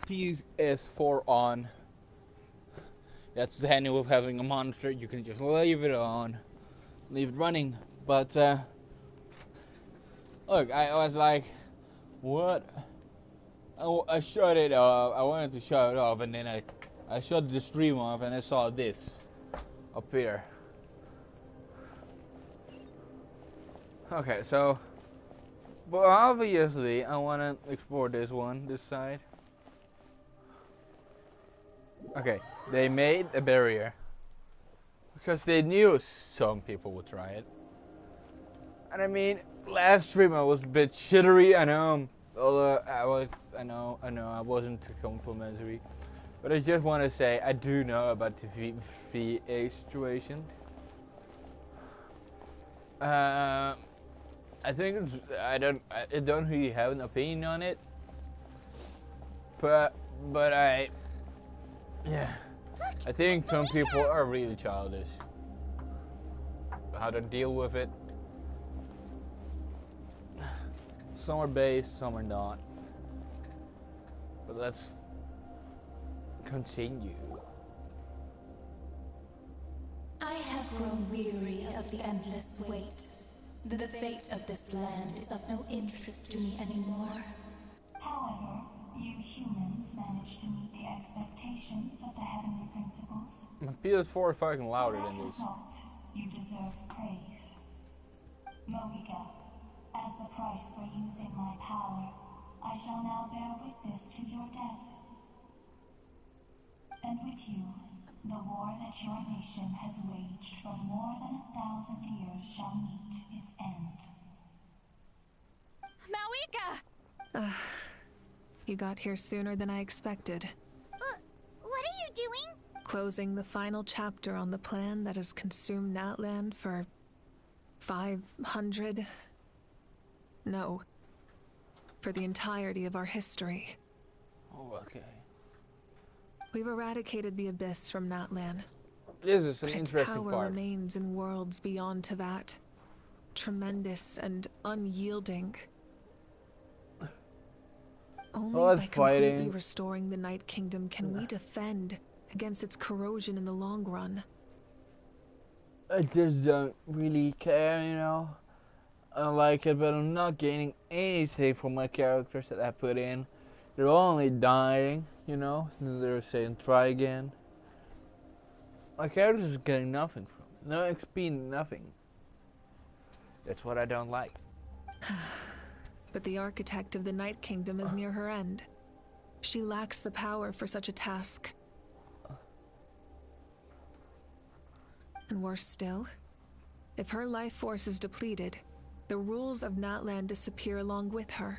P is for on. That's the handy of having a monster. You can just leave it on, leave it running. But look, I was like, what? I shut it off. I wanted to shut it off, and then I shut the stream off, and I saw this up here. Okay, so, but obviously I want to explore this side. Okay, they made a barrier because they knew some people would try it. And I mean, last stream I was a bit shittery. I know, I wasn't too complimentary, but I just want to say I do know about the VA situation. I think I don't really have an opinion on it, but I think some people are really childish. How to deal with it. Some are based, some are not. But let's continue. I have grown weary of the endless wait. The fate of this land is of no interest to me anymore. However, you humans manage to meet the expectations of the heavenly principles. My PS4 is fucking louder than this. You deserve praise. Moika, as the price for using my power, I shall now bear witness to your death. And with you, the war that your nation has waged for more than 1,000 years shall meet its end. Moika! You got here sooner than I expected. What are you doing? Closing the final chapter on the plan that has consumed Natlan for 500... No. For the entirety of our history. Oh, okay. We've eradicated the Abyss from Natlan. This is an but its interesting power part. remains in worlds beyond to that. Tremendous and unyielding. Only by completely restoring the Night Kingdom can we defend against its corrosion in the long run. I just don't really care, you know. I like it, but I'm not gaining anything from my characters that I put in. They're only dying, you know. And they're saying try again. My characters are getting nothing from it. No XP, nothing. That's what I don't like. But the architect of the Night Kingdom is near her end. She lacks the power for such a task. And worse still, if her life force is depleted, the rules of Natlan disappear along with her.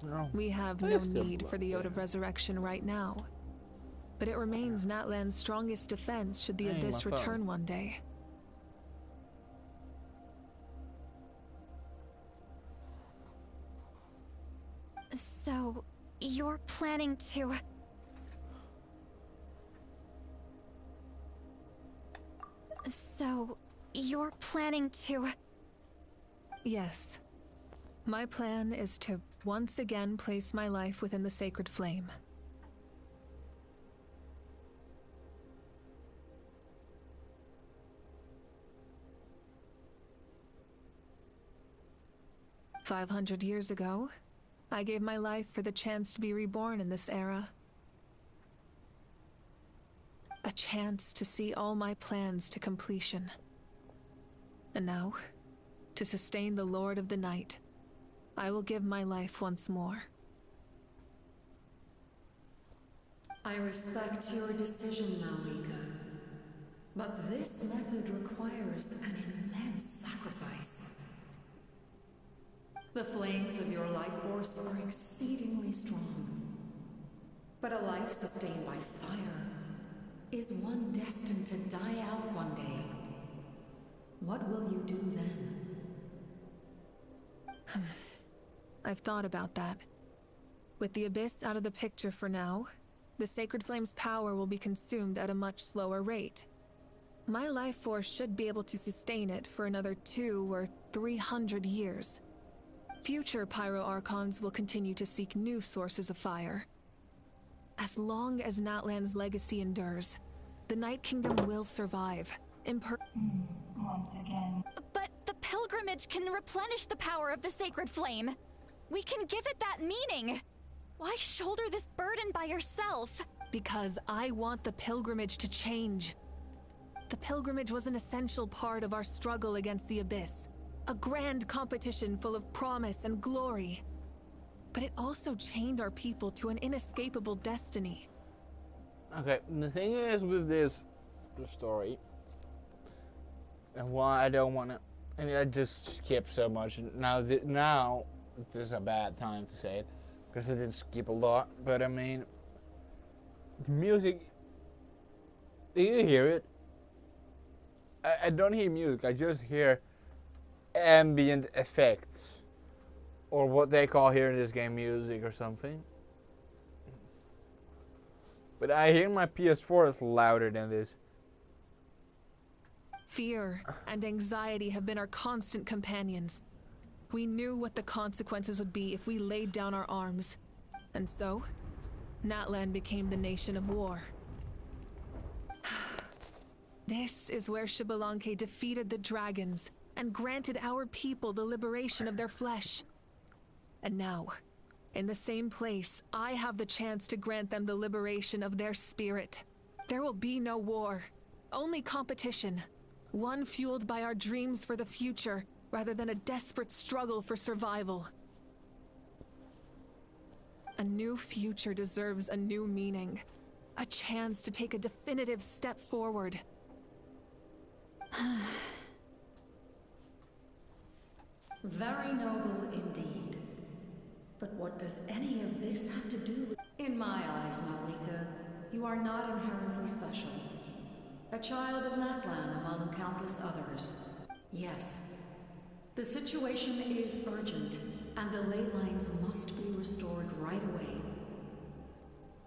No. We have no need for the Ode of Resurrection right now. But it remains Natlan's strongest defense should the Abyss return one day. So, you're planning to... Yes. My plan is to once again place my life within the sacred flame. "500 years ago, I gave my life for the chance to be reborn in this era. A chance to see all my plans to completion. And now, to sustain the Lord of the Night, I will give my life once more." I respect your decision, Malika. But this method requires an immense sacrifice. The flames of your life force are exceedingly strong. But a life sustained by fire is one destined to die out one day. What will you do then? I've thought about that. With the Abyss out of the picture for now, the Sacred Flame's power will be consumed at a much slower rate. My life force should be able to sustain it for another 200 or 300 years. Future Pyro Archons will continue to seek new sources of fire. As long as Natlan's legacy endures, the Night Kingdom will survive. Once again. But the pilgrimage can replenish the power of the sacred flame. We can give it that meaning. Why shoulder this burden by yourself? Because I want the pilgrimage to change. The pilgrimage was an essential part of our struggle against the Abyss. A grand competition full of promise and glory. But it also chained our people to an inescapable destiny. Okay, the thing is with this story, and why I don't want to, and I just skip so much. Now this is a bad time to say it, because I didn't skip a lot. But I mean, the music, do you hear it? I don't hear music, I just hear ambient effects, or what they call here in this game music or something. But I hear my PS4 is louder than this. Fear and anxiety have been our constant companions. We knew what the consequences would be if we laid down our arms. And so, Natlan became the nation of war. This is where Xbalanque defeated the dragons and granted our people the liberation of their flesh. And now, in the same place, I have the chance to grant them the liberation of their spirit. There will be no war, only competition. One fueled by our dreams for the future, rather than a desperate struggle for survival. A new future deserves a new meaning. A chance to take a definitive step forward. Very noble indeed. But what does any of this have to do with... In my eyes, Malika, you are not inherently special. A child of Natlan among countless others. Yes, the situation is urgent, and the ley lines must be restored right away.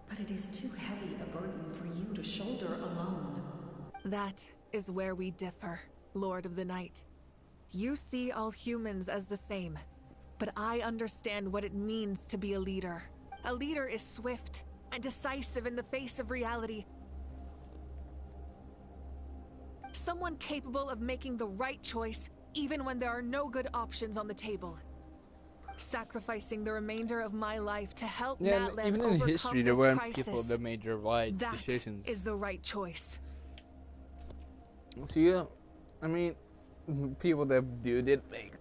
But it is too heavy a burden for you to shoulder alone. That is where we differ, Lord of the Night. You see all humans as the same, but I understand what it means to be a leader. A leader is swift and decisive in the face of reality. Someone capable of making the right choice even when there are no good options on the table. Sacrificing the remainder of my life to help Natlan even in overcome history there this weren't crisis. people that made the right That decisions. is the right choice. So yeah, I mean, people that did make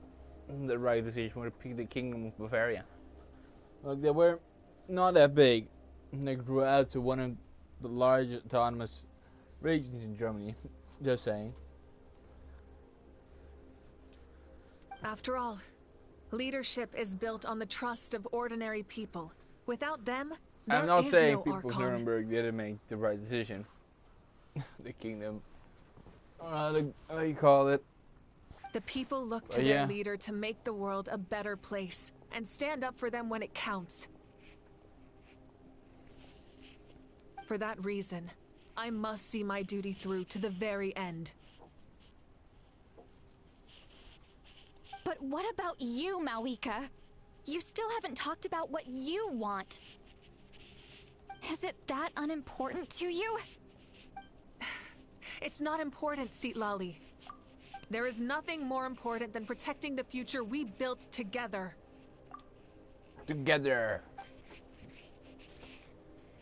the right decision were the Kingdom of Bavaria. Like, they were not that big. They grew out to one of the largest autonomous regions in Germany. Just saying. After all, leadership is built on the trust of ordinary people. Without them, there I'm not is saying no people of Archon. Nuremberg didn't make the right decision. The kingdom, how you call it? The people look to their leader to make the world a better place and stand up for them when it counts. For that reason, I must see my duty through to the very end. But what about you, Malika? You still haven't talked about what you want. Is it that unimportant to you? It's not important, Citlali. There is nothing more important than protecting the future we built together. Together.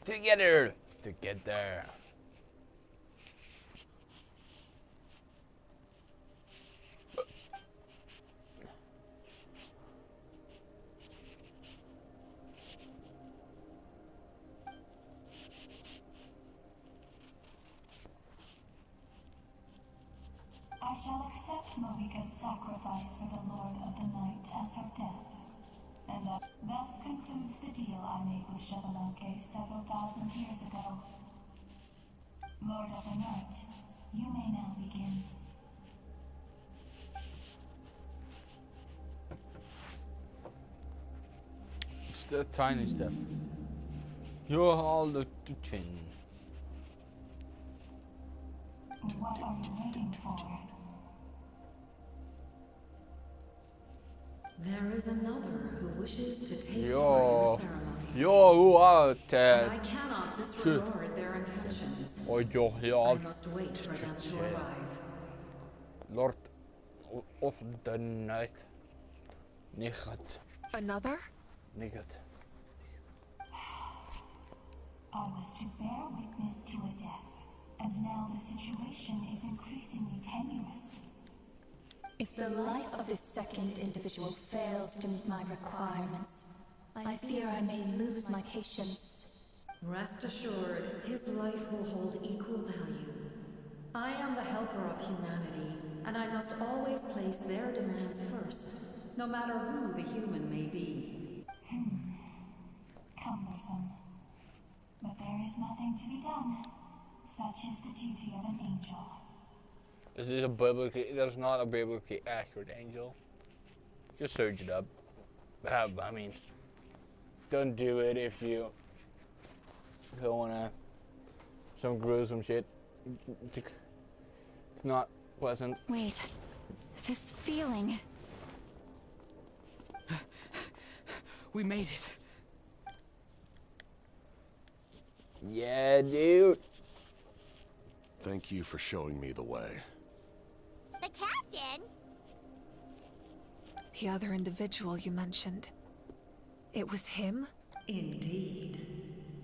Together. Together. I shall accept Malika's sacrifice for the Lord of the Night as her death. And thus concludes the deal I made with Xbalanque several thousand years ago. Lord of the Night, you may now begin. It's the tiny stuff. You all look to change. What are you waiting for? There is another who wishes to take part in Yo, the ceremony. yo, who are And that? I cannot disregard their intentions. Oh, yo, I ja. must wait for them to arrive. Lord of the night. Nigat. Another? Nigat. I was to bear witness to a death, and now the situation is increasingly tenuous. If the life of this second individual fails to meet my requirements, I fear I may lose my patience. Rest assured, his life will hold equal value. I am the helper of humanity, and I must always place their demands first, no matter who the human may be. Cumbersome. But there is nothing to be done. Such is the duty of an angel. This is a biblically, that's not a biblically accurate angel. Just search it up. I mean, don't do it if you don't wanna some gruesome shit. It's not pleasant. Wait, this feeling. We made it. Yeah, dude. Thank you for showing me the way. The captain? The other individual you mentioned. It was him? Indeed.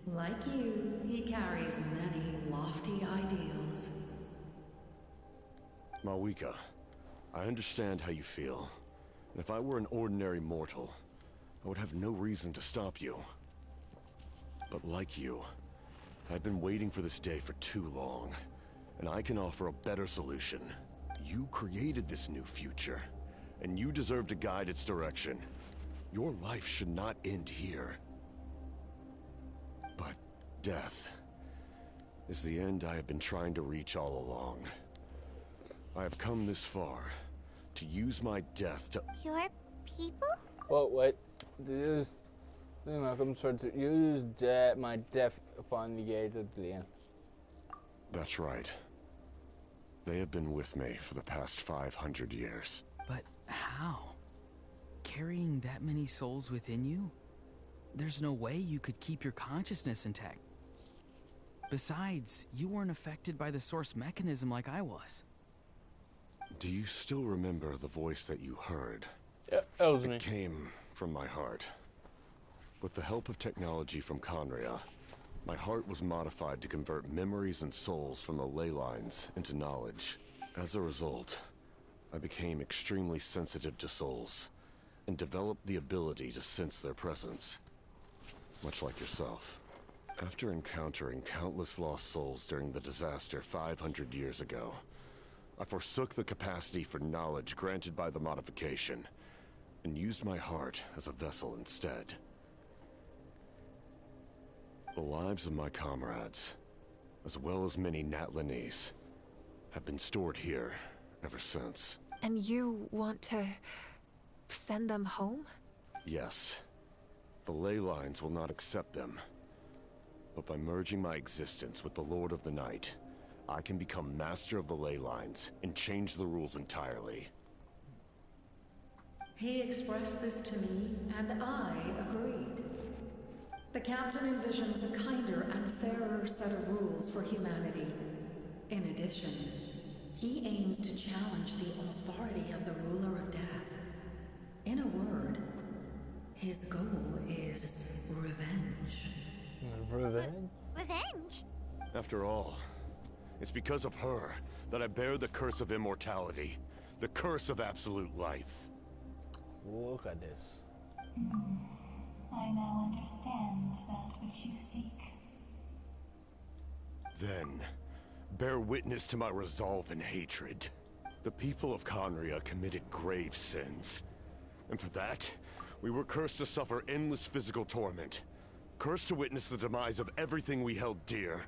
Like you, he carries many lofty ideals. Mawika, I understand how you feel. And if I were an ordinary mortal, I would have no reason to stop you. But like you, I've been waiting for this day for too long, and I can offer a better solution. You created this new future, and you deserve to guide its direction. Your life should not end here. But death is the end I have been trying to reach all along. I have come this far to use my death to... Your people? Oh, wait. This is Malcolm tried to use my death upon the gate at the end. That's right. They have been with me for the past 500 years. But how? Carrying that many souls within you? There's no way you could keep your consciousness intact. Besides, you weren't affected by the source mechanism like I was. Do you still remember the voice that you heard? Yeah, that was me. It came from my heart. With the help of technology from Conria, my heart was modified to convert memories and souls from the ley lines into knowledge. As a result, I became extremely sensitive to souls, and developed the ability to sense their presence. Much like yourself. After encountering countless lost souls during the disaster 500 years ago, I forsook the capacity for knowledge granted by the modification, and used my heart as a vessel instead. The lives of my comrades, as well as many Natlanese, have been stored here ever since. And you want to send them home? Yes. The ley lines will not accept them. But by merging my existence with the Lord of the Night, I can become master of the ley lines and change the rules entirely. He expressed this to me, and I agreed. The captain envisions a kinder and fairer set of rules for humanity. In addition, he aims to challenge the authority of the ruler of death. In a word, his goal is revenge. Revenge? Revenge? After all, it's because of her that I bear the curse of immortality, the curse of absolute life. Look at this. I now understand that which you seek. Then, bear witness to my resolve and hatred. The people of Conria committed grave sins. And for that, we were cursed to suffer endless physical torment. Cursed to witness the demise of everything we held dear.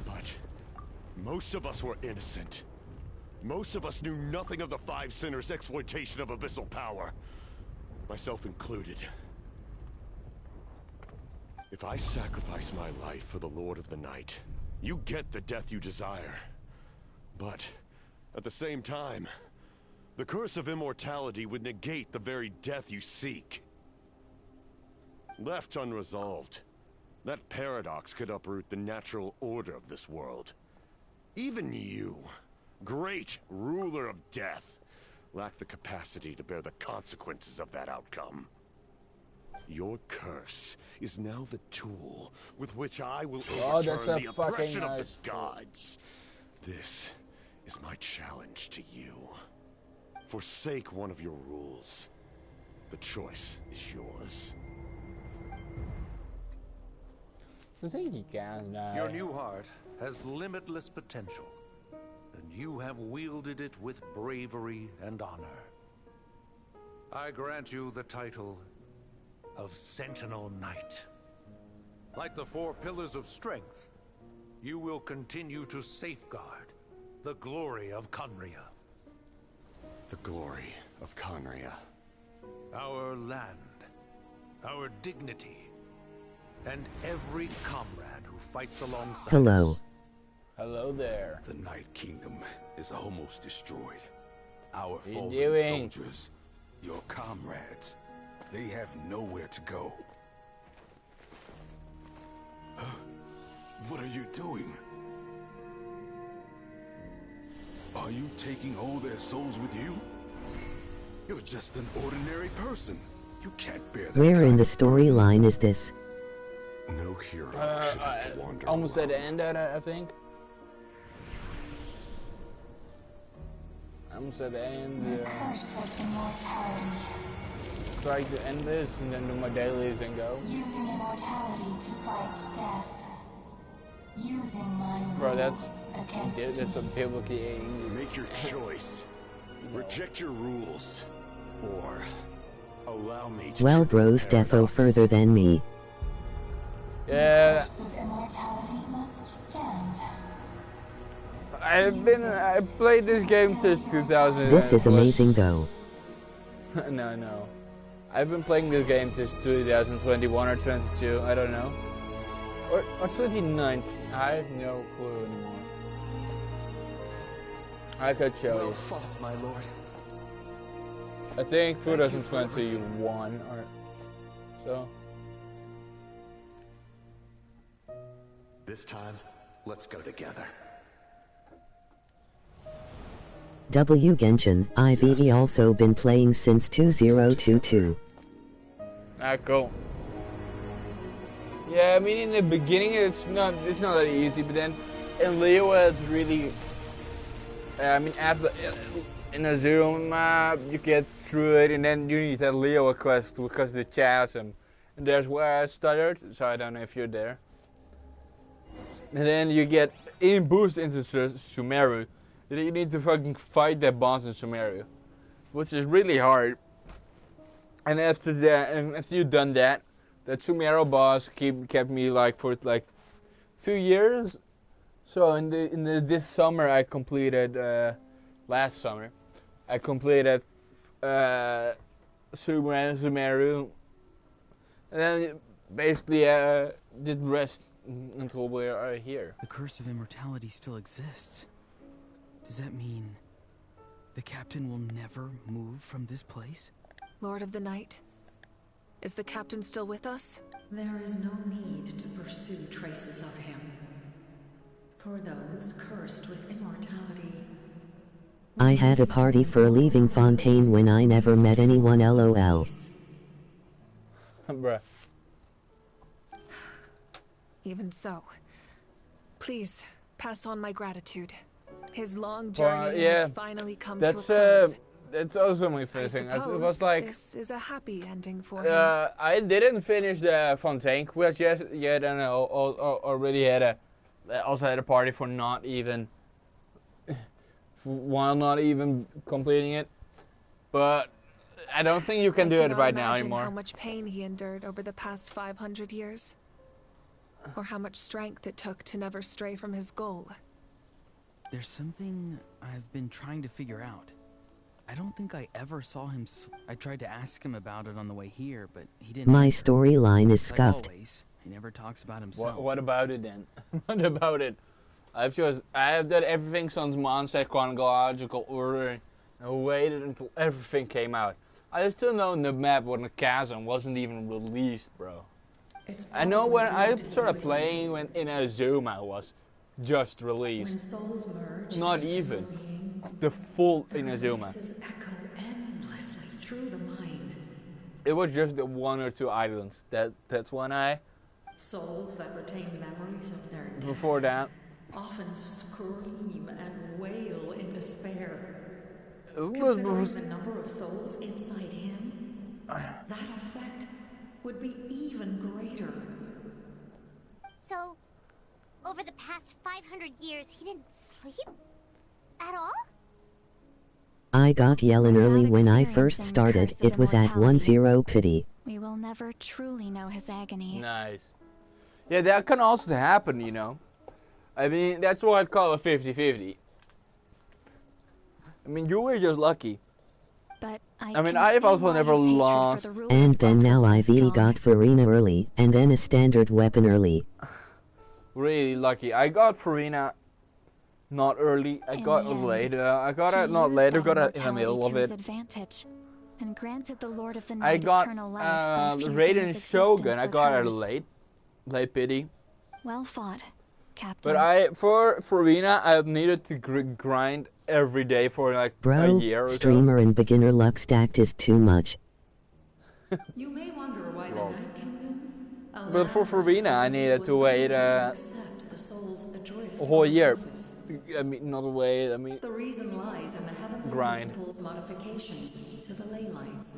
But most of us were innocent. Most of us knew nothing of the Five Sinners' exploitation of abyssal power. Myself included. If I sacrifice my life for the Lord of the Night, you get the death you desire. But, at the same time, The curse of immortality would negate the very death you seek. Left unresolved, that paradox could uproot the natural order of this world. Even you, great ruler of death, lack the capacity to bear the consequences of that outcome. Your curse is now the tool with which I will overturn the oppression of the gods. This is my challenge to you. Forsake one of your rules. The choice is yours. Your new heart has limitless potential, and you have wielded it with bravery and honor. I grant you the title of Sentinel Knight. Like the 4 pillars of strength, you will continue to safeguard the glory of Conria. The glory of Conria. Our land, our dignity, and every comrade who fights alongside Hello. us. Hello there. The Night Kingdom is almost destroyed. Our you fallen doing? soldiers, your comrades, they have nowhere to go. Huh? What are you doing? Are you taking all their souls with you? You're just an ordinary person. You can't bear that. Where in kind the of burden. storyline is this? No hero should have to wander almost alone. at the end, I think. Almost at the end. The curse of immortality. Try to end this and then do my dailies and go. Using immortality to fight death. Using my Bro, rules against that's a you. biblically Make your choice. Reject your rules. Or allow me to Well, trigger bros the defo paradox. further than me. Yeah, The curse of immortality must stand. I've played this game since 2000. This is amazing though. No. I've been playing this game since 2021 or 22, I don't know. Or 2019, I have no clue anymore. I could show Well you. fought, my lord. I think Thank you for 2021 or so. This time, let's go together. W Genshin, I've also been playing since 2022. Ah, cool. Yeah, I mean in the beginning it's not that easy, but then in Leo it's really. I mean after in a zero map you get through it, and then you need that Leo quest because of the chasm, and there's where I started. So I don't know if you're there. And then you get in boost into Sumeru. Then you need to fucking fight that boss in Sumeru, which is really hard. And after that, and after you've done that, that Sumeru boss kept me for 2 years. So this summer I completed last summer I completed Sumeru, and then basically did rest until we are here. The curse of immortality still exists. Does that mean the captain will never move from this place? Lord of the Night, is the captain still with us? There is no need to pursue traces of him. For those cursed with immortality, I had a party for leaving Fontaine when I never met anyone, lol. Bruh. Even so, please pass on my gratitude. His long journey has finally come to a close. That's also my favorite thing. It was like this is a happy ending for him. I didn't finish the Fontaine quest yet, and I already had a party for not even while not even completing it. But I don't think you can do it right now anymore. How much pain he endured over the past 500 years, or how much strength it took to never stray from his goal. There's something I've been trying to figure out. I don't think I ever saw him. I tried to ask him about it on the way here, but he didn't. My storyline is scuffed. Like always, he never talks about himself. What about it then? What about it? I have done everything since Monster chronological order, I waited until everything came out. I still know the map when the chasm wasn't even released, bro. I know when I started playing when Inazuma was just released. When souls merge Not in a single even. being, The full their Inazuma. voices echo endlessly through the mind. It was just the 1 or 2 islands. That's when I. Souls that retain memories of their death Before that, often scream and wail in despair. it was Considering the number of souls inside him, that effect would be even greater. So, over the past 500 years, he didn't sleep? At all? I got yellin' early when I first experiencing the started. curse of It was at immortality. 1-0 pity. We will never truly know his agony. nice. Yeah, that can also happen, you know. I mean, that's why I call it 50-50. I mean, you were just lucky. But I mean, can I've see also why never his hatred for lost. the ruler And of then death now was I've so strong. got Farina early, and then a standard weapon early. Really lucky. I got Farina not early. I In got the it end, later. I got he it not used later. that Got it in the immortality middle of to his it. advantage, and granted the Lord of the I Night got eternal life by fusing Raiden his Shogun. existence I with got it hers. late pity. Well fought, Captain. But for Farina, I needed to grind every day for like a Bro, year or so. streamer and beginner luck stacked is too much. You may wonder why the Lol. Night Kingdom But for allowed Farina, I souls needed was to wait unable to accept the soul's adrift a whole on year. surface. I mean, not wait. I mean, The reason lies in the heavenly Grind. principles modifications to the ley lines.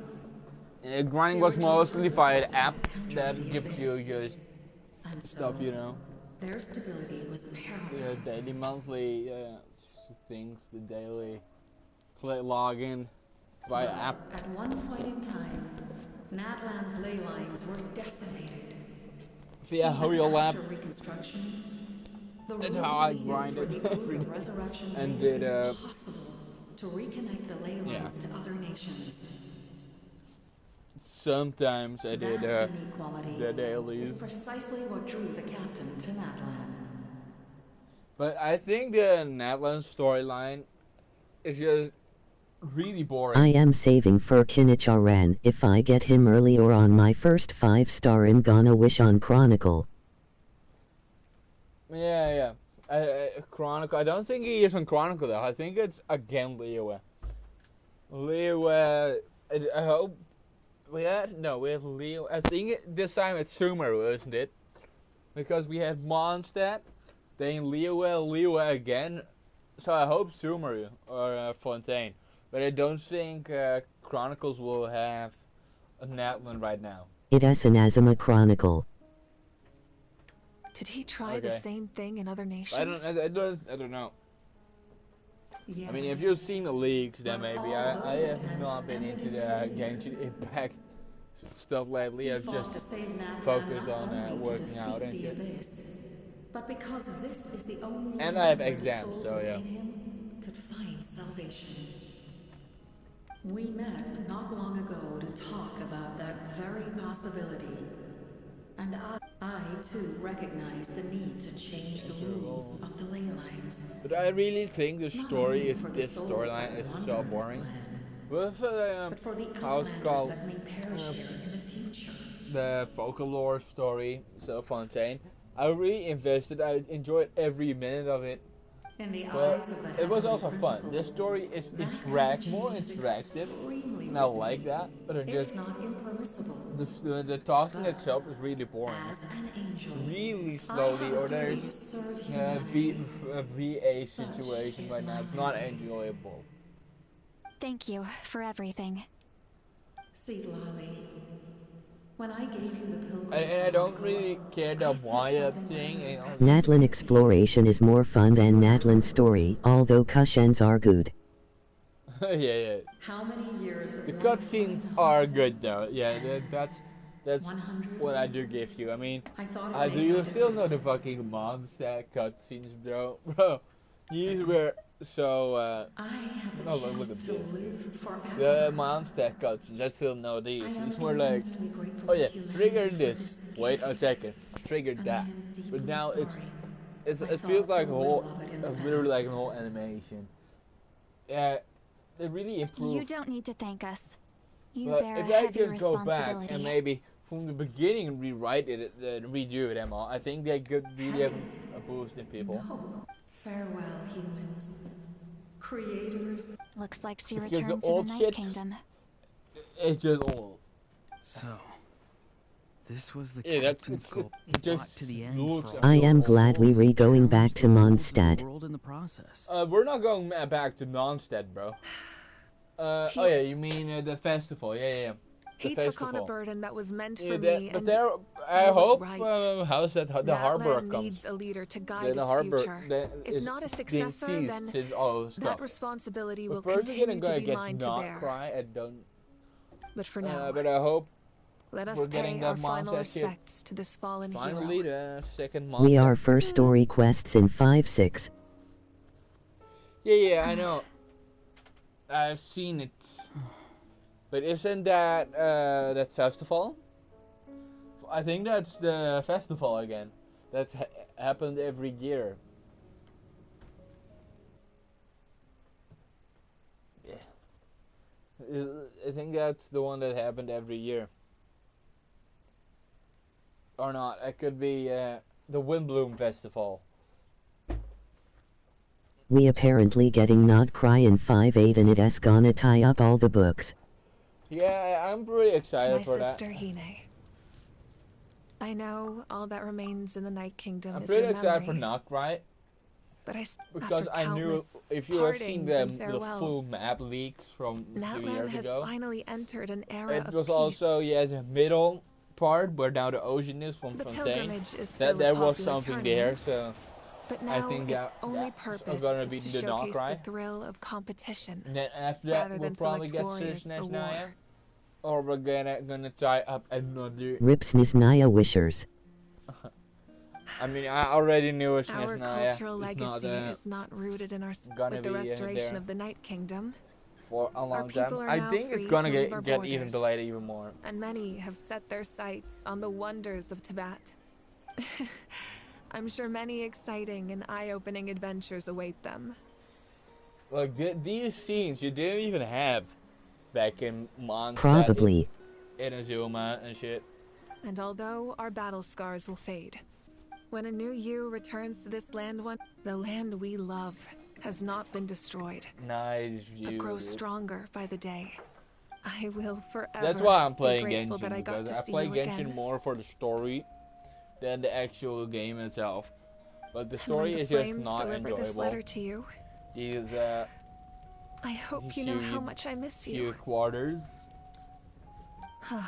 grinding The was original mostly purpose via was the to app encounter that the gives you abyss. just And stuff, so, you know. their stability was paramount. Daily, monthly things, the daily login via But app. at one point in time, Natlan's ley lines were decimated. Via Even Hurry Lab. after reconstruction, the That's rules how I needed grinded for the every Oath of day. Resurrection And made it did, impossible to reconnect the ley Yeah. lines to other nations. Sometimes I did That unique quality the is dailies. precisely what drew the captain to Natlan. But I think the Natlan storyline is just really boring. I am saving for Kinicharan if I get him early or on my first 5-star in Ghana Wish on Chronicle. Yeah. Chronicle. I don't think he is on Chronicle though. I think it's again Liyue. Liyue. I hope. We had Leo. I think this time it's Sumeru, isn't it? Because we had Mondstadt, then Liyue again. So I hope Sumeru or Fontaine. But I don't think Chronicles will have a Natlan right now. It is an Azuma Chronicle. Did he try the Okay. same thing in other nations? I don't know. Yes. I mean, if you've seen the leaks, then But maybe. all I those have attempts not been ended into in the failure. Genshin Impact stuff lately. He I've fought just to save Natlan focused not on only to working defeat out and the shit. abyss, but because this is the only And land I have where the exams, souls so yeah. within him could find salvation. We met not long ago to talk about that very possibility. And I too recognize the need to change the rules of the ley lines. But I really think the Not story only is for the this souls storyline that is wander so this boring. land, With but for the how's it outlanders called that may perish here in the future. the folklore story, so Fontaine. I really invested. I enjoyed every minute of it. In the But eyes of the it was heavenly also fun. This principles, story is that kind of more change is interactive, extremely and I like risky, that. But it if just not impermissible. the talking But itself is really boring. As an angel, Really I slowly, have a or there's duty to serve a humanity. VA Such situation is right now. my It's not mandate. enjoyable. Thank you for everything. See, Lolly, when I gave you the pilgrim's And I don't chronicle, really care the I said wire something thing. rather You know. pessimistic. Natlan exploration is more fun than Natlan story, although cutscenes are good. yeah. How many years of The life cutscenes enough? are good though. Yeah, 10, that's 100? what I do give you. I mean, I thought it do made you no still know the difference. fucking monster cutscenes, bro? Bro, these were so. I have the Oh, look chance at to this. live forever. The monster cutscenes, I still know these. I am These were like, immensely grateful oh to yeah, humanity trigger for this. Wait a gift. second, trigger And I that. am deeply But now sorry. it I feels thought like so a whole, little of it in the literally like a past. whole animation. Yeah, It really improved. You don't need to thank us. You But bear a if I heavy just go back responsibility. and maybe from the beginning rewrite it, redo them all, I think they could really have a boost in people. No. Farewell, humans. Creators. Looks like she Because the returned to the old Night shit, Kingdom. it's just old. So, this was the Yeah, captain's it's goal. it He just fought to the end looks for a all I am little glad we old. re going back Challenged to the rules of the Mondstadt. world in the process. We're not going back to Mondstadt, bro. Oh yeah, you mean the festival? Yeah. The He festival. took on a burden that was meant Yeah, for me, but and there, I he was hope. right. How's that? The harbor Natlan comes. needs a leader to guide The its harbor future. If is not a being successor, teased then since all this that stuff. responsibility But will first we're continue to gonna be get mine to not bear. cry. I don't. But for now, But I hope let us we're getting pay that our final Mondstadt shit. respects to this fallen Finally, hero. the second We Mondstadt. are first story quests in 5-6. Yeah, I know. I've seen it. But isn't that that festival? I think that's the festival again. That's happened every year. Yeah. I think that's the one that happened every year. Or not. It could be the Windbloom Festival. We apparently getting not cry in 5-8 and it's gonna tie up all the books. Yeah, I'm pretty To excited my for sister that. Hine. I know all that remains in the Night Kingdom I'm is pretty your excited for memory, Nock, right? but Because after I knew countless if you have seen partings and the full farewells, map leaks from a few Natlan years has ago, finally entered an era it of was peace. also the middle part where now the ocean is from The Fontaine. pilgrimage is That still there a was popular something there, tournament, so but I now think its only that's purpose gonna is be to the Nock, showcase the right? thrill of competition, And then after that rather we'll than probably select get warriors for Naya, war. or we're gonna tie up another. Rips Naya Wishers. I mean, I already knew it's Our Naya. cultural It's not legacy is not rooted in our gonna with the be restoration there of the Night Kingdom, for a long time. people are I now think it's free gonna to leave our get even borders. delayed even more. and many have set their sights on the wonders of Tibet. I'm sure many exciting and eye-opening adventures await them. Like these scenes you didn't even have back in Mondstadt, Probably. in Azuma and shit. And although our battle scars will fade, when a new you returns to this land the land we love has not been destroyed, Nice view. but grows stronger by the day. I will forever That's why I'm be playing grateful Genshin, that I got because to I see play you Genshin again. more for the story than the actual game itself. But the And when story the is just flames not deliver this enjoyable. letter to you, These I hope you know how much I miss few you. quarters. I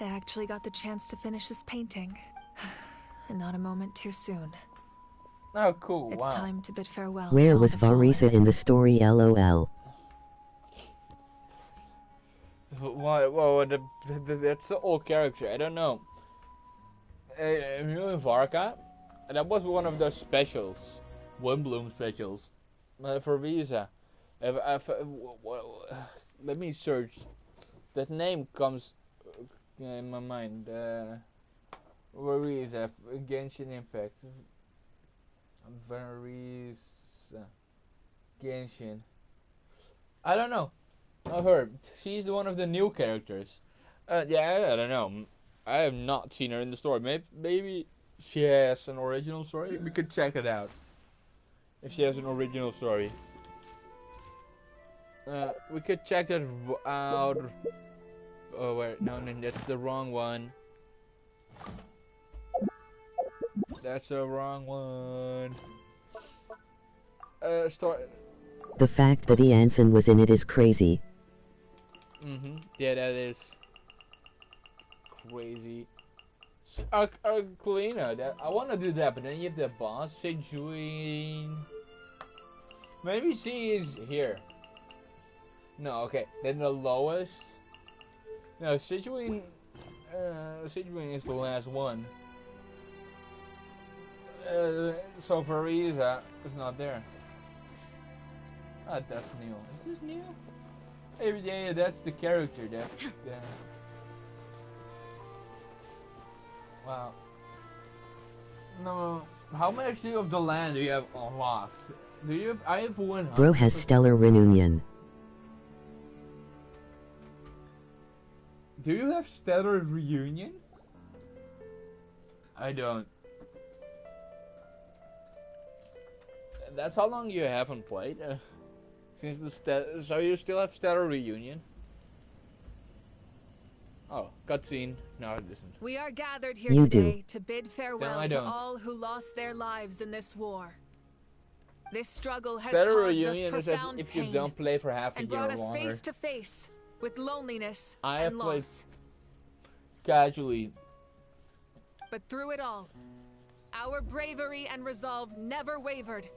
actually got the chance to finish this painting. And not a moment too soon. Oh, cool! It's wow. time to bid farewell Where to all was the fallen. Varisa in the story LOL? Why? Well, that's the old character. I don't know. Emil Varka, that was one of those specials, Windbloom specials, for Visa. Let me search. That name comes in my mind. Varisa, Genshin Impact. Varisa, Genshin. I don't know. Not her. She's one of the new characters. Yeah, I don't know. I have not seen her in the story. Maybe she has an original story. We could check it out. If she has an original story. We could check that out. Oh wait, no, that's the wrong one. That's the wrong one. Story. The fact that Ianson was in it is crazy. Yeah, that is crazy. Kalina, that I want to do that, but then you have the boss Sejuin. Maybe she is here. No, okay. Then the lowest. No, Sejuin. Sejuin is the last one. So Variza is not there. Ah, that's new. Is this new? Yeah, that's the character. That's the... Wow. No, how much of the land do you have unlocked? Do you have? I have 100. Bro has stellar reunion. Do you have stellar reunion? I don't. That's how long you haven't played. Since the so you still have stellar reunion? Oh, cutscene. No, it isn't. We are gathered here You today to bid farewell to don't. all who lost their lives in this war. This struggle has Stellar caused us reunion is profound if you pain don't play for half a and year brought or us longer. face to face with loneliness I have and played loss. casually. But through it all, our bravery and resolve never wavered,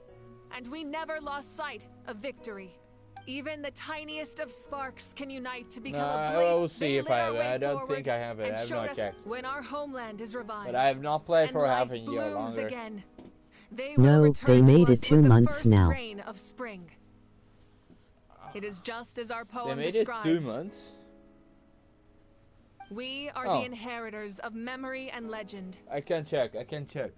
and we never lost sight of victory. Even the tiniest of sparks can unite to become a blade. I will see They if lit I our have it. way I don't forward think I have it. and I have showed not us checked. when our homeland is revived. But I have not played and for half a life year blooms longer. again. They No, will return they to made us it 2 with the months first now. rain of spring. It is just as our They poem made describes. it 2 months. We are Oh. the inheritors of memory and legend. I can check. I can check.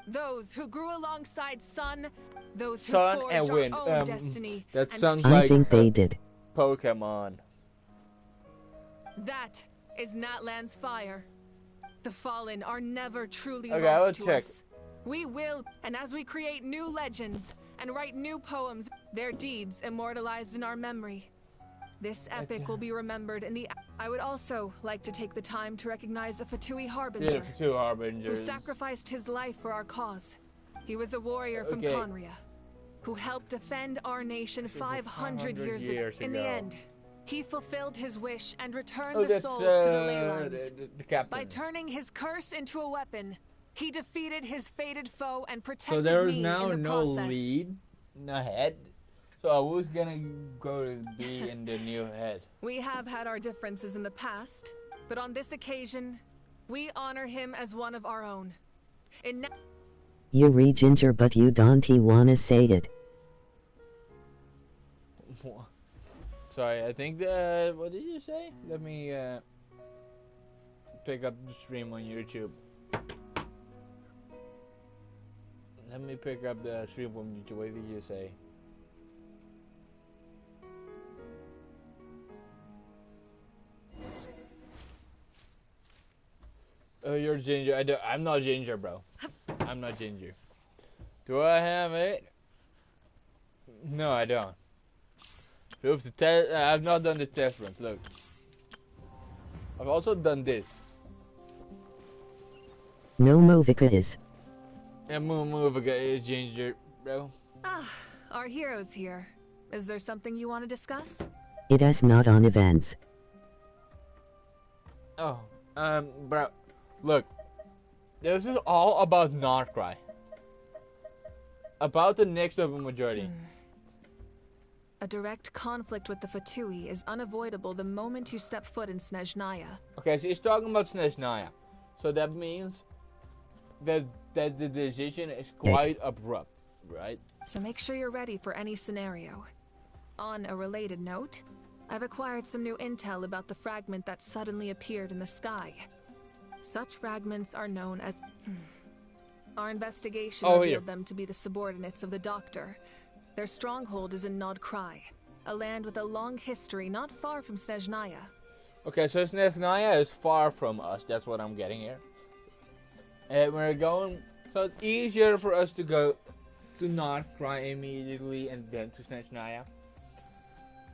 Those who grew alongside sun, those who Sun forged and our wind. own destiny. That and sounds I like think they did. Pokemon. That is Natlan's fire. The fallen are never truly Okay, I will lost to check. us. We will, and as we create new legends and write new poems, their deeds immortalized in our memory. This epic will be remembered in the. I would also like to take the time to recognize a Fatui Harbinger Yeah, two who harbingers. sacrificed his life for our cause. He was a warrior from Okay. Conria, who helped defend our nation 500 years in the ago. end. He fulfilled his wish and returned Oh, the that's souls to the ley the, lines. the captain. By turning his curse into a weapon, he defeated his fated foe and So protected there's me now in the no process. lead, no head. So I was gonna go to be in the new head. We have had our differences in the past, but on this occasion, we honor him as one of our own. In You read Ginger but you don't wanna say it. Sorry, I think the what did you say? Let me pick up the stream on YouTube. Let me pick up the stream on YouTube. What did you say? Oh, you're Ginger. I'm not Ginger, bro. I'm not Ginger. Do I have it? No, I don't. Proof the test. I've not done the test runs. Look, I've also done this. No Movica is. And Movica is Ginger, bro. Ah, our hero's here. Is there something you want to discuss? It is not on events. Oh, bro. Look, this is all about Nordcry. About the next of a majority. A direct conflict with the Fatui is unavoidable the moment you step foot in Snezhnaya. Okay, so he's talking about Snezhnaya. So that means that the decision is quite abrupt, right? So make sure you're ready for any scenario. On a related note, I've acquired some new intel about the fragment that suddenly appeared in the sky. Such fragments are known as... Our investigation revealed them to be the subordinates of the Doctor. Their stronghold is in Nordcry, a land with a long history not far from Snezhnaya. Okay, so Snezhnaya is far from us, that's what I'm getting here. And we're going... So it's easier for us to go to Nordcry immediately and then to Snezhnaya.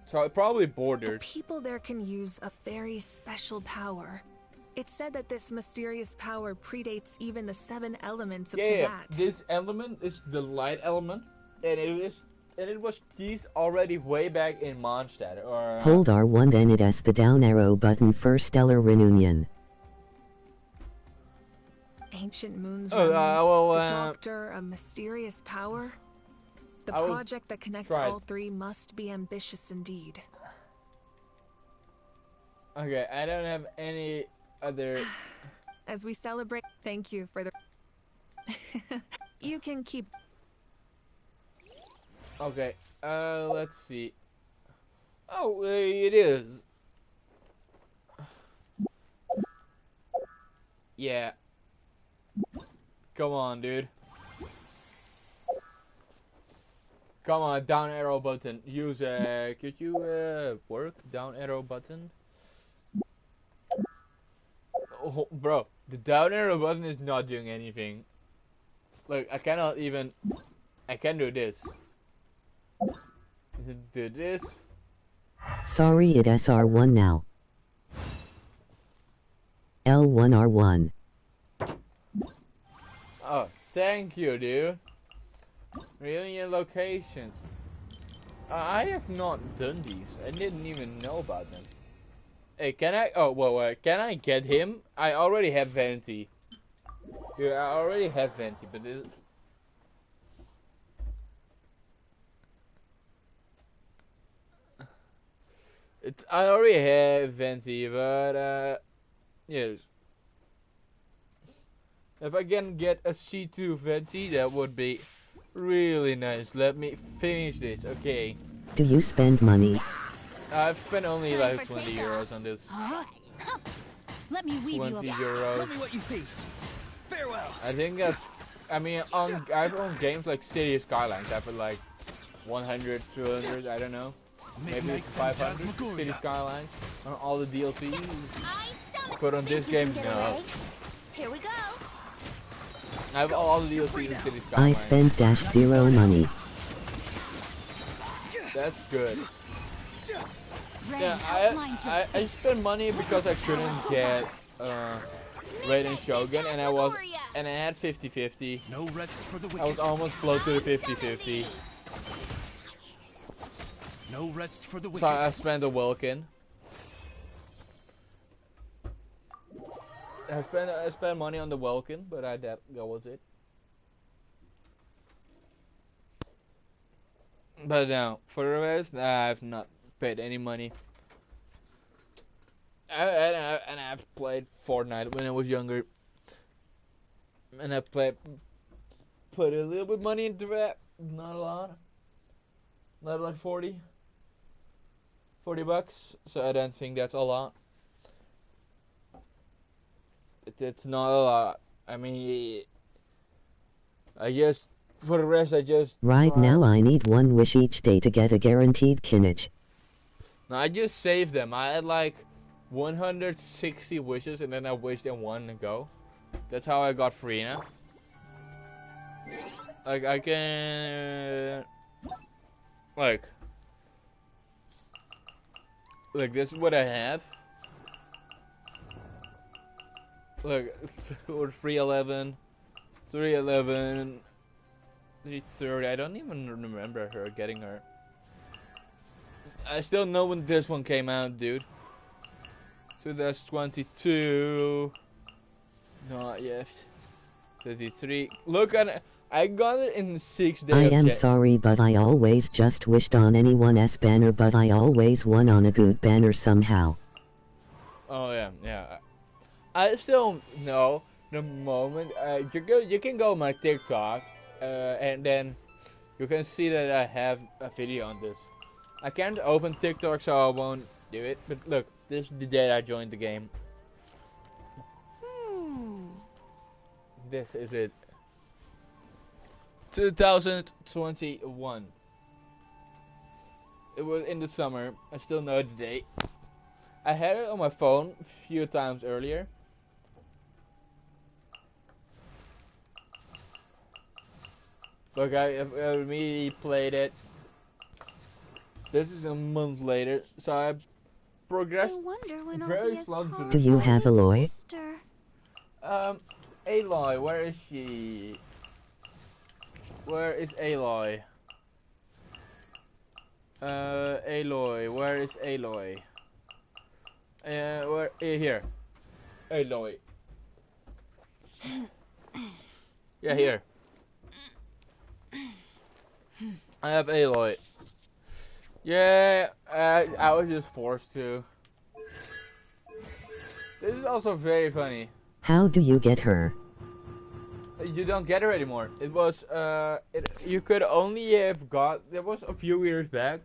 So it probably borders. The people there can use a very special power. It's said that this mysterious power predates even the 7 elements of Tibet. This element is the light element, and it was teased already way back in Mondstadt. Or Hold R1 then it is the down arrow button for stellar reunion. Ancient Moon's remnants, the Doctor, a mysterious power. The project that connects all 3 must be ambitious indeed. Okay, I don't have any other... As we celebrate, thank you for the... You can keep... Okay, let's see. Oh, it is. Yeah. Come on, dude. Come on, down arrow button. Use could you work down arrow button? Oh, bro, the down arrow button is not doing anything. Like I cannot even. I can do this. Do this. Sorry, it SR1 now. L1R1. Oh, thank you, dude. Reunion locations. I have not done these. I didn't even know about them. Hey, can I? Oh, well, can I get him? I already have Vanity. Yeah, I already have Vanity, but this. I already have Vanity, but yes. If I can get a C2 Venti, that would be really nice. Let me finish this, okay. Do you spend money? I've spent only like 20 euros on this. Let me weave 20 you euros. Tell me what you see. Farewell. I think that's, I mean, I've owned games like City Skylines. I put like 100, 200, I don't know. Maybe 500 City Skylines on all the DLCs. But on this game, no. Here we go. I have all the DLCs in City Skylines. I spent -0 money. That's good. Yeah, I spent money because I couldn't get Raiden Shogun, and I had 50-50. No rest for the wicked. I was almost close to the 50-50. No rest for the wicked. So I spent a Welkin. I spent money on the Welkin, but that was it. But now, for the rest, I've not paid any money. And I've played Fortnite when I was younger. And I put a little bit money into that. Not a lot. Not like 40 bucks. So I don't think that's a lot. It's not a lot. I mean, for the rest, I just... Right now I need 1 wish each day to get a guaranteed kinich. No, I just saved them. I had like 160 wishes and then I wished in one and go. That's how I got Freena. Like, I can... Like, this is what I have. Look, 311, 311, 330. I don't even remember her getting her. I still know when this one came out, dude. So that's 22. Not yet. 33. Look at it. I got it in 6 days. I am sorry, but I always just wished on anyone's banner, but I always won on a good banner somehow. Oh yeah, yeah. I still know the moment you can go on my TikTok and then you can see that I have a video on this. I can't open TikTok, so I won't do it. But look, this is the day I joined the game. This is it. 2021. It was in the summer. I still know the date. I had it on my phone a few times earlier. Look, I immediately played it. This is a month later, so I progressed very slowly. Do you have Aloy? Aloy, where is she? Where is Aloy? Aloy, where is Aloy? Here. Aloy. Yeah, here. I have Aloy. Yeah, I was just forced to. This is also very funny. How do you get her? You don't get her anymore. It was, you could only have got, it was a few years back.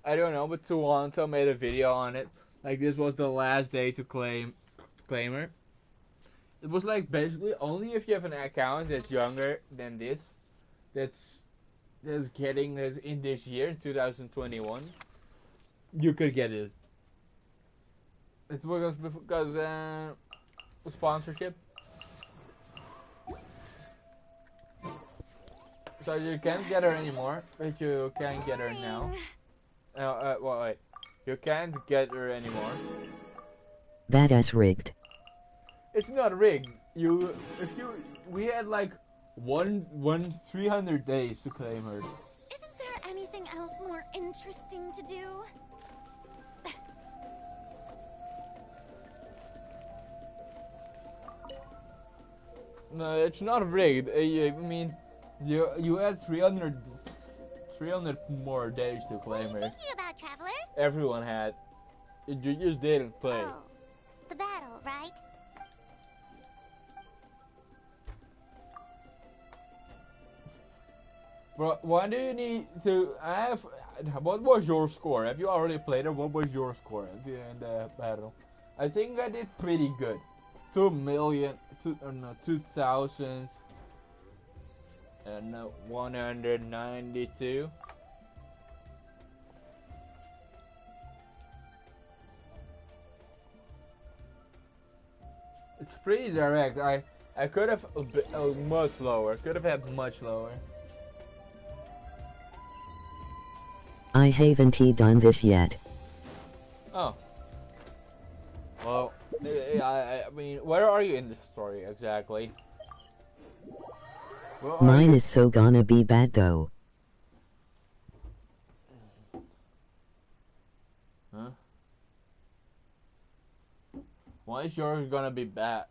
I don't know, but Toronto made a video on it. Like, this was the last day to claim her. It was like, basically, only if you have an account that's younger than this, that's that's getting this in this year, 2021, you could get it. It's because sponsorship. So you can't get her anymore, but you can get her now. Wait. You can't get her anymore. That is rigged. It's not rigged. We had like 300 days to claim her. Isn't there anything else more interesting to do? No, it's not rigged. I mean, you had 300 more days to claim her. What are you thinking about, Traveler? Everyone had. You just didn't play. Oh, the battle, right? Bro, why do you need to have? What was your score? Have you already played it? What was your score in the battle? I think I did pretty good. 2,192. It's pretty direct. I could have much lower. Could have had much lower. I haven't done this yet. Oh. Well, I mean, where are you in the story exactly? Mine is so gonna be bad though. Huh? Why is yours gonna be bad?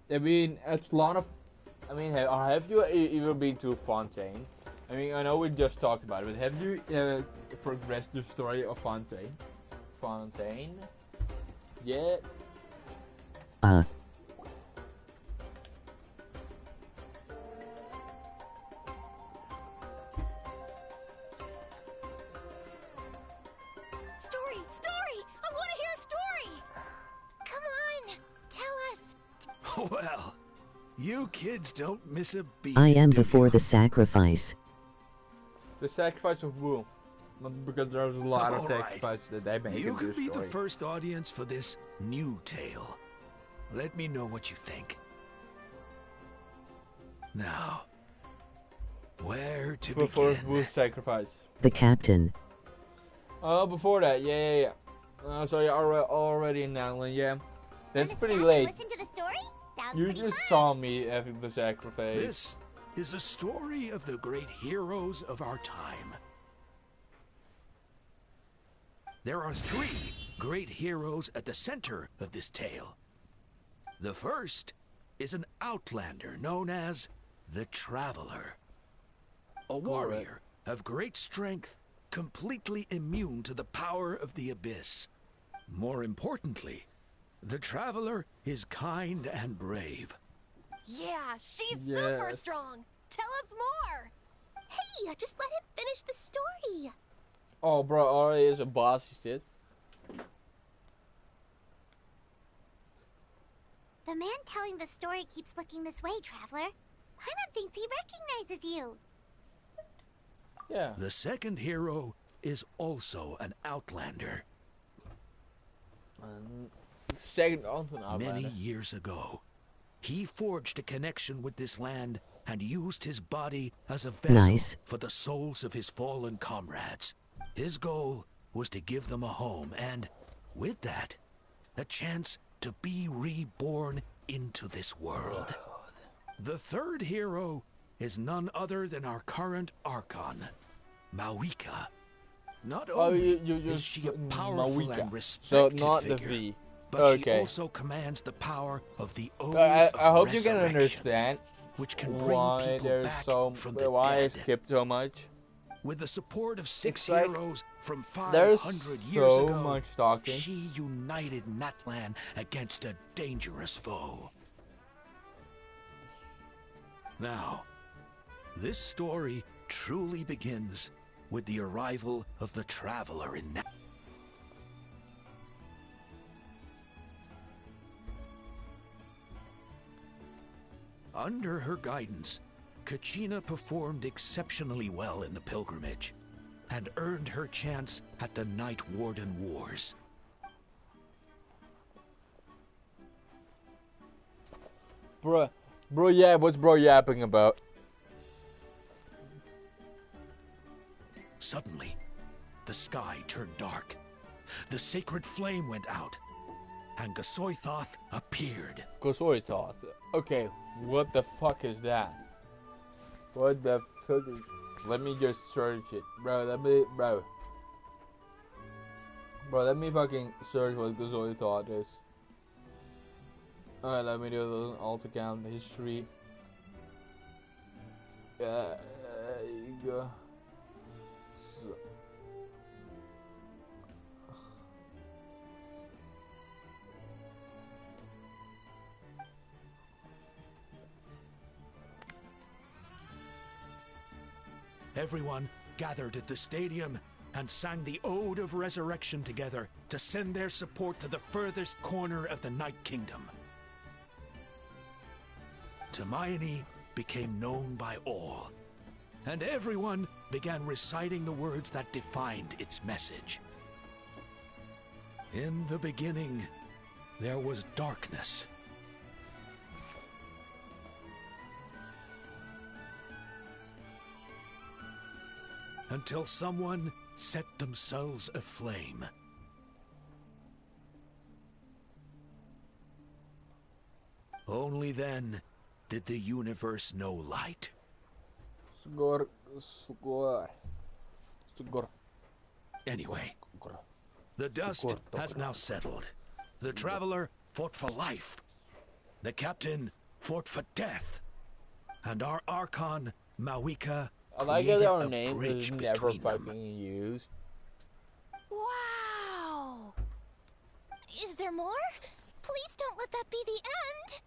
I mean, it's a lot of. I mean, have you even been to Fontaine? I mean, I know we just talked about it, but have you progressed the story of Fontaine? Fontaine? Yeah. Story! I want to hear a story! Come on, tell us. Well, you kids don't miss a beat. I am before the sacrifice. The sacrifice of who? Because there's a lot of sacrifices that they make. You in could this be story. the first audience for this new tale. Let me know what you think. Now, where to Before begin? who's sacrifice? The captain. Oh, before that, yeah. So you're already in Natlan, yeah. That's pretty late. Listen to the story? Sounds You pretty just fun. saw me having the sacrifice. This is a story of the great heroes of our time. There are 3 great heroes at the center of this tale. The first is an outlander known as the Traveler. A warrior of great strength, completely immune to the power of the abyss. More importantly, the Traveler is kind and brave. Yeah, she's Yes. super strong! Tell us more! Hey, just let him finish the story. Oh, bro, already is a boss, you said. The man telling the story keeps looking this way, Traveler. Paimon thinks he recognizes you. Yeah. The second hero is also an outlander. Second onto an outlander. Many years ago, he forged a connection with this land and used his body as a vessel Nice. for the souls of his fallen comrades. His goal was to give them a home and, with that, a chance to be reborn into this world. The third hero is none other than our current Archon, Mawika. Not only is she a powerful Mawika. and So respected not figure, the V. but she Okay. also commands the power of the Ode I of hope you can Resurrection, understand which can bring why people there's back so from the why I dead. skipped so much. With the support of 6 It's like heroes from there's 500 years so ago, much talking. she united Natlan against a dangerous foe. Now, this story truly begins with the arrival of the Traveler in Natlan. Under her guidance, Kachina performed exceptionally well in the pilgrimage and earned her chance at the Night Warden Wars. Bro, yeah, what's bro yapping about? Suddenly, the sky turned dark. The sacred flame went out, and Gasoithoth appeared. Gasoithoth. Okay, what the fuck is that? What the fuck is... Let me just search it. Bro, let me fucking search what Gasoithoth is. Alright, let me do an alt account history. You go. So. Everyone gathered at the stadium and sang the Ode of Resurrection together to send their support to the furthest corner of the Night Kingdom. Hermione became known by all, and everyone began reciting the words that defined its message. In the beginning, there was darkness. Until someone set themselves aflame. Only then did the universe know light. Anyway, the dust has now settled. The Traveler fought for life. The Captain fought for death. And our Archon, Mawika, I like how created our a name bridge is never between them. fucking used. Wow! Is there more? Please don't let that be the end!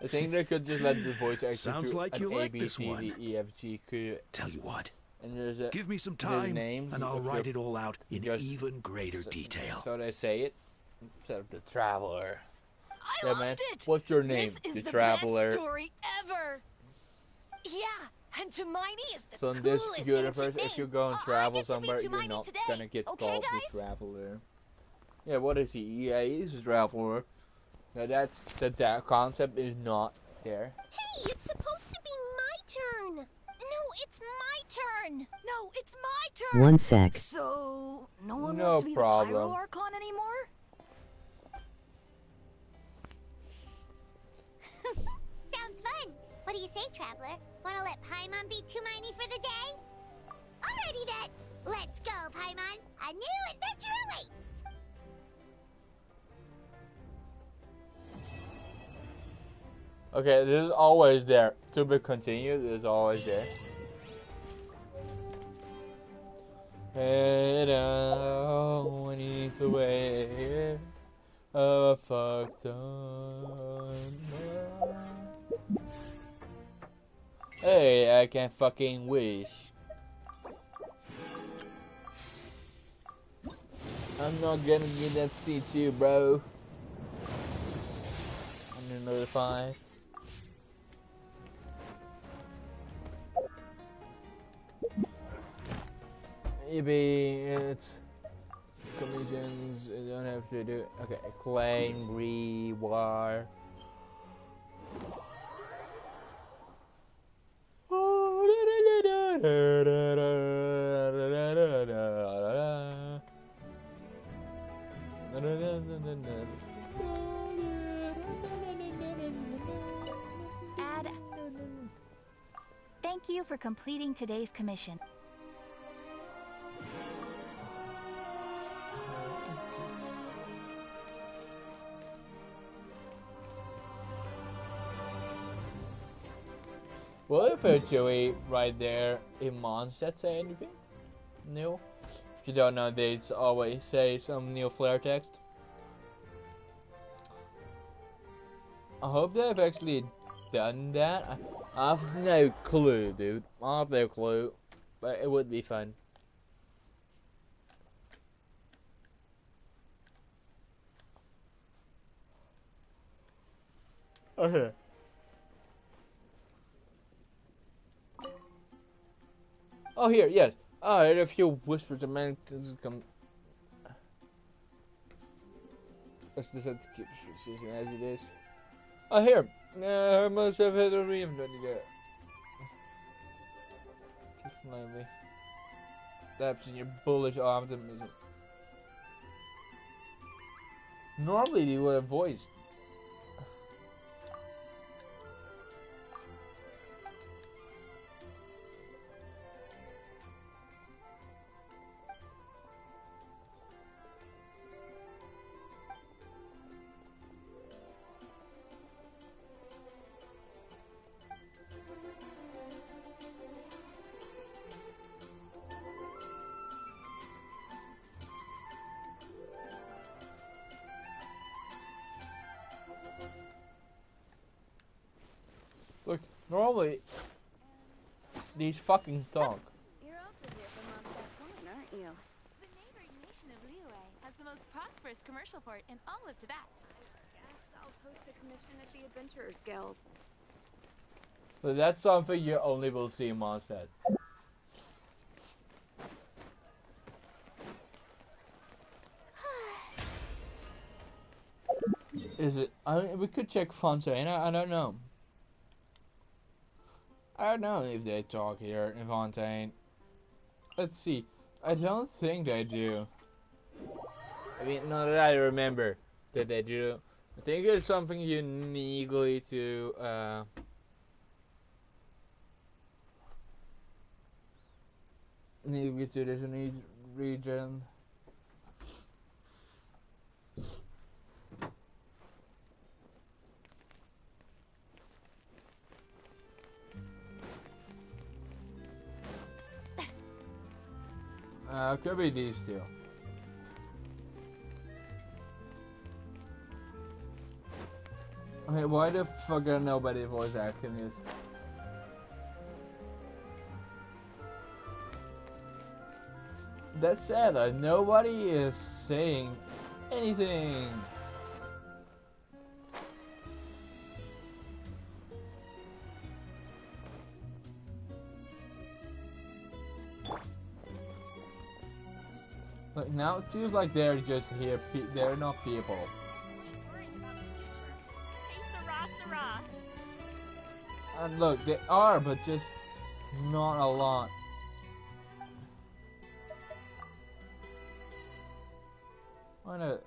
I think they could just let the voice actor Sounds do like an you A, like B, this C, one. D, E, F, G, Q. Tell you what, And there's a, give me some there's time names and I'll of write your- it all out in just even greater detail. So they say it instead of the Traveler. I Yeah, loved man. it. What's your name? This is The the Traveler. best story ever. Yeah, and Hermione is the So in this coolest universe, ancient if you name. go and travel I get to meet somewhere, you're Hermione not today. gonna get Okay, called guys? the Traveler. Yeah, what is he? Yeah, he's a Traveler. Yeah, that concept is not there. Hey, it's supposed to be my turn! No, it's my turn! No, it's my turn. 1 sec. So, no one No wants to be problem. the Pyro Archon anymore? Sounds fun! What do you say, Traveler? Wanna let Paimon be Hermione for the day? Alrighty then! Let's go, Paimon! A new adventure awaits! Okay, this is always there. To be continued, this is always there. Head out when it's away. A fucked up. Hey, I can fucking wish. I'm not gonna get that C2, bro. I'm another 5. Maybe it's commissions. You don't have to do. Okay, claim reward. Add. Thank you for completing today's commission. Will eventually right there in Mondstadt say anything new? If you don't know, they always say some new flare text. I hope they've actually done that. I have no clue, dude. I have no clue, but it would be fun. Okay. Oh, here, yes. Oh, I heard a few whispers of man come. Let's decide to keep the season as it is. Oh, here. I must have had a dream that you get. Definitely. That's in your bullish optimism. Normally, you would have voiced. Look, normally these fucking talk. You're also here from Mondstadt's woman, aren't you? The neighboring nation of Liyue has the most prosperous commercial port in all of Tibet. Guess I'll post a commission at the Adventurers Guild. So that's something you only will see in Mondstadt. Is it? I mean, we could check Fontaine. I don't know. I don't know if they talk here in Fontaine. Let's see. I don't think they do. I mean, not that I remember that they do. I think it's something uniquely to uniquely to this region. Could be these two. Okay, why the fuck are nobody voice acting this? That's sad, nobody is saying anything. Like now it feels like they're just here, they're not people. And look, they are, but just not a lot. Why not?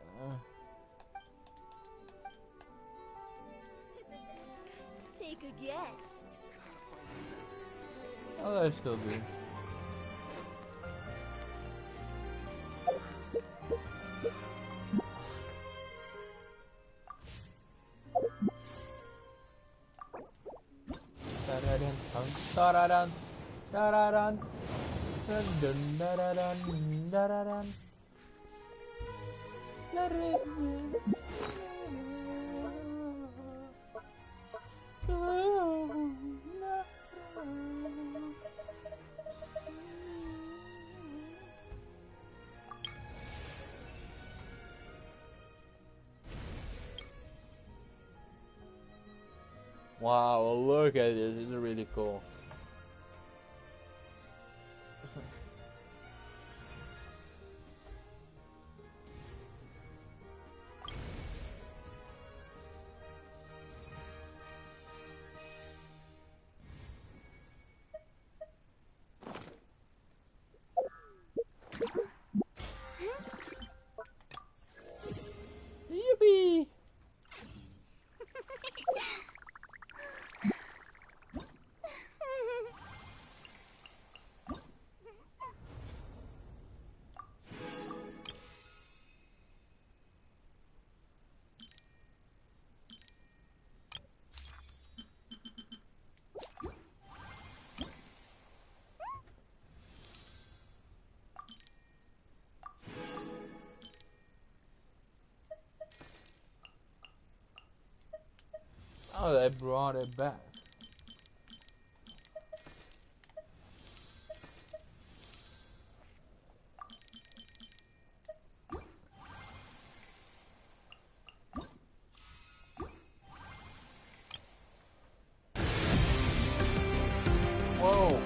Take a guess. Oh, they still do. Da-da-dun, da-da-dun, dun-dun, da-da-dun, da-da-dun. Wow, look at this, it's really cool. Yippee! Oh, they brought it back. Whoa.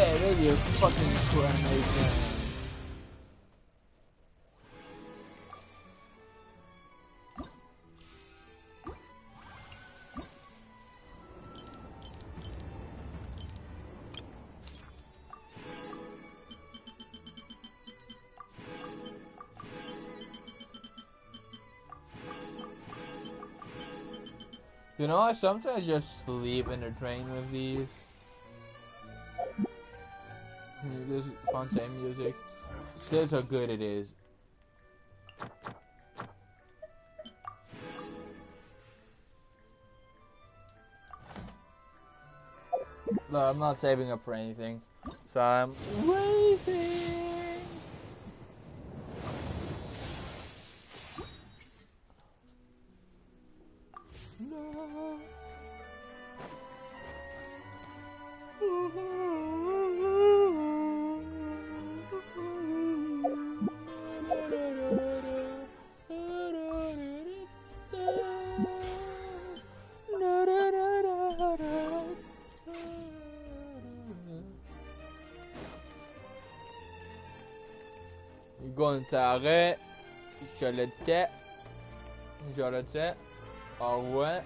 Yeah, that'd be a fucking cool animation. You know, I sometimes just sleep in the train with these. This Fontaine music. That's how good it is. No, I'm not saving up for anything. So I'm waiting. No. Gonzare, Charlotte, au revoir.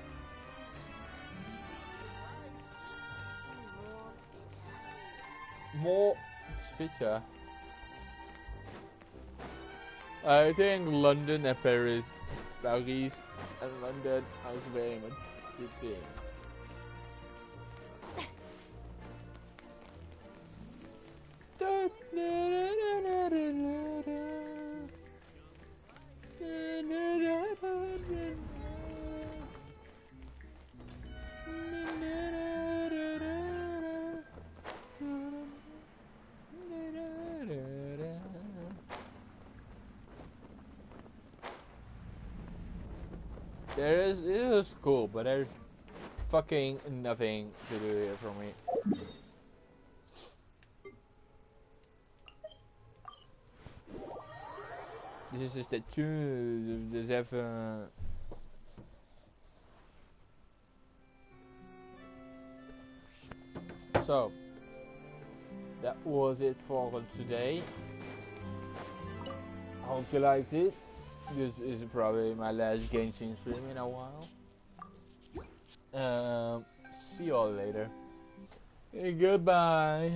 More bitter. I think London and Paris, and London are very much the same. It is cool, but there's fucking nothing to do here for me. This is just a tune. There's even. So that was it for today. I hope you liked it. This is probably my last Genshin stream in a while. See you all later. Goodbye.